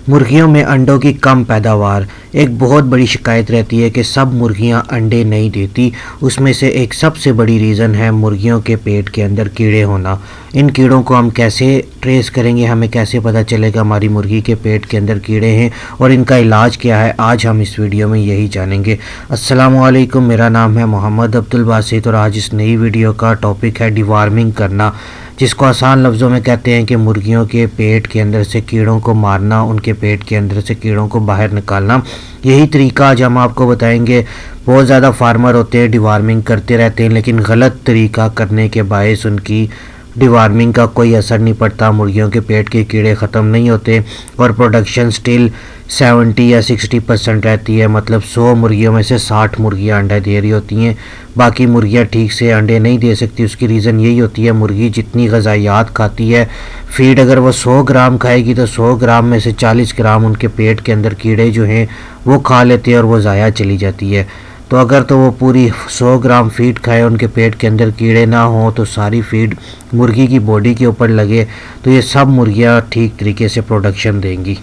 मुर्गियों में अंडों की कम पैदावार एक बहुत बड़ी शिकायत रहती है कि सब मुर्गियां अंडे नहीं देती। उसमें से एक सबसे बड़ी रीज़न है मुर्गियों के पेट के अंदर कीड़े होना। इन कीड़ों को हम कैसे ट्रेस करेंगे, हमें कैसे पता चलेगा हमारी मुर्गी के पेट के अंदर कीड़े हैं और इनका इलाज क्या है, आज हम इस वीडियो में यही जानेंगे। अस्सलामुअलैकुम, मेरा नाम है मोहम्मद अब्दुल बासित और आज इस नई वीडियो का टॉपिक है डिवॉर्मिंग करना, जिसको आसान लफ्ज़ों में कहते हैं कि मुर्गियों के पेट के अंदर से कीड़ों को मारना, उनके पेट के अंदर से कीड़ों को बाहर निकालना। यही तरीका आज हम आपको बताएंगे। बहुत ज़्यादा फार्मर होते हैं डिवॉर्मिंग करते रहते हैं, लेकिन गलत तरीका करने के बायस उनकी डिवॉर्मिंग का कोई असर नहीं पड़ता, मुर्गियों के पेट के कीड़े ख़त्म नहीं होते और प्रोडक्शन स्टिल 70 या 60% रहती है। मतलब 100 मुर्गियों में से 60 मुर्गियाँ अंडा दे रही होती हैं, बाकी मुर्गियाँ ठीक से अंडे नहीं दे सकती। उसकी रीज़न यही होती है, मुर्गी जितनी ग़िज़ाइयात खाती है, फीड अगर वो 100 ग्राम खाएगी तो 100 ग्राम में से 40 ग्राम उनके पेट के अंदर कीड़े जो हैं वो खा लेते हैं और वो ज़ाया चली जाती है। तो अगर तो वो पूरी 100 ग्राम फीड खाए, उनके पेट के अंदर कीड़े ना हों, तो सारी फीड मुर्गी की बॉडी के ऊपर लगे तो ये सब मुर्गियाँ ठीक तरीके से प्रोडक्शन देंगी।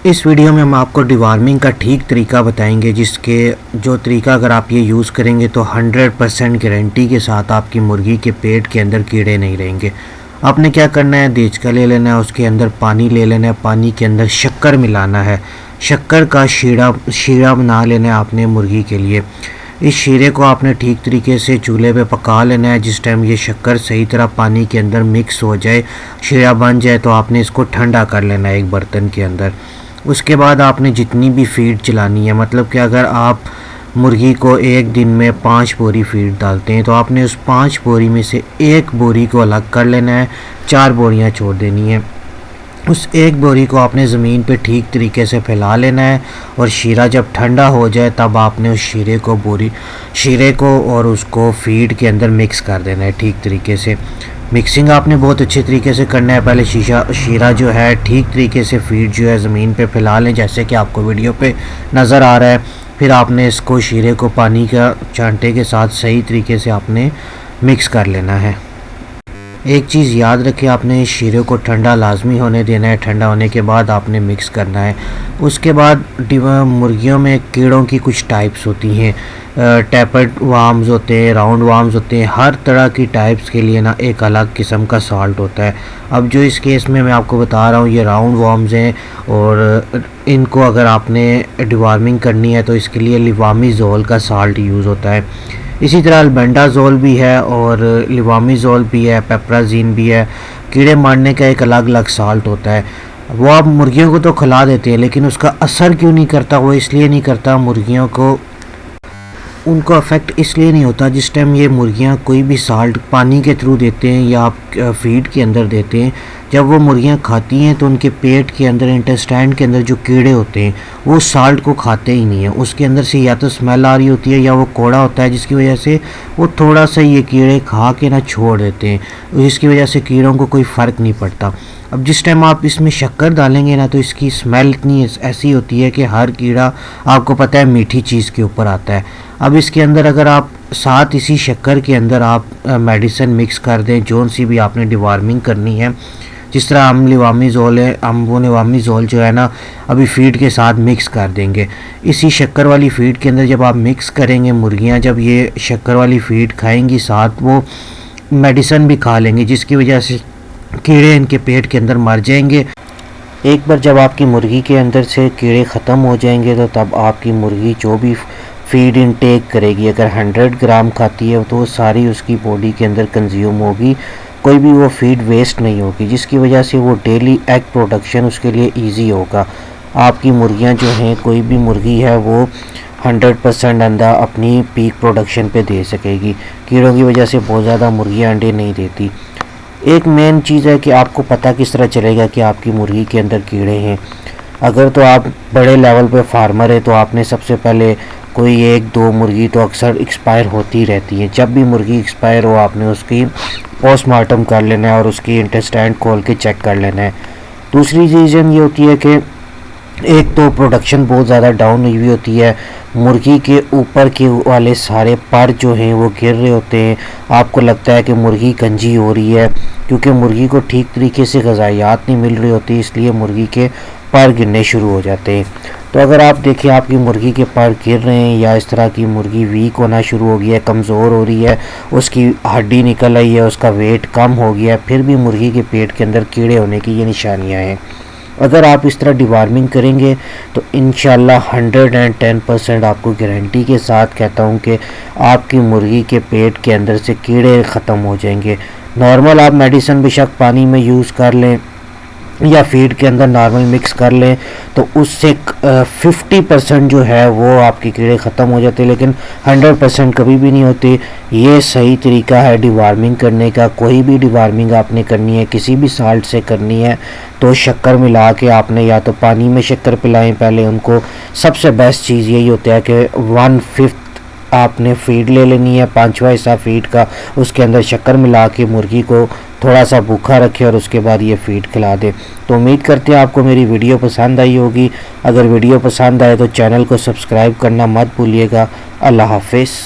इस वीडियो में हम आपको डिवॉर्मिंग का ठीक तरीका बताएंगे, जिसके जो तरीका अगर आप ये यूज़ करेंगे तो 100% गारंटी के साथ आपकी मुर्गी के पेट के अंदर कीड़े नहीं रहेंगे। आपने क्या करना है, देचका ले लेना है, उसके अंदर पानी ले लेना है, पानी के अंदर शक्कर मिलाना है, शक्कर का शीरा बना लेना है आपने मुर्गी के लिए। इस शीरे को आपने ठीक तरीके से चूल्हे पे पका लेना है। जिस टाइम ये शक्कर सही तरह पानी के अंदर मिक्स हो जाए, शीरा बन जाए, तो आपने इसको ठंडा कर लेना है एक बर्तन के अंदर। उसके बाद आपने जितनी भी फीड चलानी है, मतलब कि अगर आप मुर्गी को एक दिन में 5 बोरी फीड डालते हैं तो आपने उस 5 बोरी में से एक बोरी को अलग कर लेना है, 4 बोरियां छोड़ देनी है। उस एक बोरी को आपने ज़मीन पे ठीक तरीके से फैला लेना है और शीरा जब ठंडा हो जाए तब आपने उस शीरे को और उसको फीड के अंदर मिक्स कर देना है ठीक तरीके से। मिक्सिंग आपने बहुत अच्छे तरीके से करना है। पहले शीरा जो है ठीक तरीके से फीड जो है ज़मीन पे फैला लें, जैसे कि आपको वीडियो पे नज़र आ रहा है। फिर आपने इसको शीरे को पानी का चांटे के साथ सही तरीके से आपने मिक्स कर लेना है। एक चीज़ याद रखें, आपने शीरे को ठंडा लाजमी होने देना है। ठंडा होने के बाद आपने मिक्स करना है। उसके बाद मुर्गियों में कीड़ों की कुछ टाइप्स होती हैं, टैपर्ड वार्म्स होते हैं, राउंड वार्म्स होते हैं। हर तरह की टाइप्स के लिए ना एक अलग किस्म का साल्ट होता है। अब जो इस केस में मैं आपको बता रहा हूँ ये राउंड वार्म्स हैं और इनको अगर आपने डिवॉर्मिंग करनी है तो इसके लिए लिवामीज़ोल का साल्ट यूज़ होता है। इसी तरह अल्बेंडाजोल भी है और लिवामीज़ोल भी है, पेप्राजीन भी है। कीड़े मारने का एक अलग अलग साल्ट होता है। वो आप मुर्गियों को तो खिला देते हैं, लेकिन उसका असर क्यों नहीं करता? वो इसलिए नहीं करता, मुर्गियों को उनको अफेक्ट इसलिए नहीं होता। जिस टाइम ये मुर्गियां कोई भी साल्ट पानी के थ्रू देते हैं या आप फीड के अंदर देते हैं, जब वो मुर्गियां खाती हैं तो उनके पेट के अंदर, इंटेस्टाइन के अंदर जो कीड़े होते हैं वो साल्ट को खाते ही नहीं है। उसके अंदर से या तो स्मेल आ रही होती है या वो कौड़ा होता है, जिसकी वजह से वो थोड़ा सा ये कीड़े खा के ना छोड़ देते हैं, जिसकी वजह से कीड़ों को कोई फ़र्क नहीं पड़ता। अब जिस टाइम आप इसमें शक्कर डालेंगे ना तो इसकी स्मेल इतनी ऐसी होती है कि हर कीड़ा, आपको पता है, मीठी चीज़ के ऊपर आता है। अब इसके अंदर अगर आप साथ इसी शक्कर के अंदर आप मेडिसिन मिक्स कर दें, जोन सी भी आपने डिवॉर्मिंग करनी है, जिस तरह हम लिवामीज़ोल है, हम वो लिवामीज़ोल जो है ना अभी फीड के साथ मिक्स कर देंगे। इसी शक्कर वाली फीड के अंदर जब आप मिक्स करेंगे, मुर्गियां जब ये शक्कर वाली फीड खाएंगी साथ वो मेडिसिन भी खा लेंगी, जिसकी वजह से कीड़े इनके पेट के अंदर मर जाएंगे। एक बार जब आपकी मुर्गी के अंदर से कीड़े ख़त्म हो जाएंगे तो तब आपकी मुर्गी जो भी फीड इनटेक करेगी, अगर 100 ग्राम खाती है तो वो सारी उसकी बॉडी के अंदर कंज्यूम होगी, कोई भी वो फीड वेस्ट नहीं होगी, जिसकी वजह से वो डेली एग प्रोडक्शन उसके लिए इजी होगा। आपकी मुर्गियां जो हैं, कोई भी मुर्गी है वो 100% अंडा अपनी पीक प्रोडक्शन पे दे सकेगी। कीड़ों की वजह से बहुत ज़्यादा मुर्गियां अंडे नहीं देती। एक मेन चीज़ है कि आपको पता किस तरह चलेगा कि आपकी मुर्गी के अंदर कीड़े हैं। अगर तो आप बड़े लेवल पे फार्मर है तो आपने सबसे पहले कोई 1-2 मुर्गी तो अक्सर एक्सपायर होती रहती है। जब भी मुर्गी एक्सपायर हो आपने उसकी पोस्टमार्टम कर लेना है और उसकी इंटेस्टाइन खोल के चेक कर लेना है। दूसरी रीज़न ये होती है कि एक तो प्रोडक्शन बहुत ज़्यादा डाउन हुई होती है, मुर्गी के ऊपर के वाले सारे पर जो हैं वो गिर रहे होते हैं, आपको लगता है कि मुर्गी गंजी हो रही है क्योंकि मुर्गी को ठीक तरीके से ग़िज़ायात नहीं मिल रही होती, इसलिए मुर्गी के पर गिरने शुरू हो जाते हैं। तो अगर आप देखें आपकी मुर्गी के पर गिर रहे हैं या इस तरह की मुर्गी वीक होना शुरू हो गया है, कमज़ोर हो रही है, उसकी हड्डी निकल आई है, उसका वेट कम हो गया है, फिर भी मुर्गी के पेट के अंदर कीड़े होने की ये निशानियां हैं। अगर आप इस तरह डिवार्मिंग करेंगे तो इंशाल्लाह 110% आपको गारंटी के साथ कहता हूँ कि आपकी मुर्गी के पेट के अंदर से कीड़े ख़त्म हो जाएंगे। नॉर्मल आप मेडिसिन बेशक पानी में यूज़ कर लें या फीड के अंदर नॉर्मल मिक्स कर लें तो उससे 50% जो है वो आपके कीड़े ख़त्म हो जाते हैं, लेकिन 100% कभी भी नहीं होते। ये सही तरीका है डिवार्मिंग करने का। कोई भी डिवार्मिंग आपने करनी है, किसी भी साल्ट से करनी है, तो शक्कर मिला के आपने या तो पानी में शक्कर पिलाएं पहले उनको। सबसे बेस्ट चीज़ यही होता है कि 1/5 आपने फीड ले लेनी है, 5वां हिस्सा फीड का, उसके अंदर शक्कर मिला के मुर्गी को थोड़ा सा भूखा रखें और उसके बाद ये फीड खिला दें। तो उम्मीद करते हैं आपको मेरी वीडियो पसंद आई होगी। अगर वीडियो पसंद आए तो चैनल को सब्सक्राइब करना मत भूलिएगा। अल्लाह हाफिज़।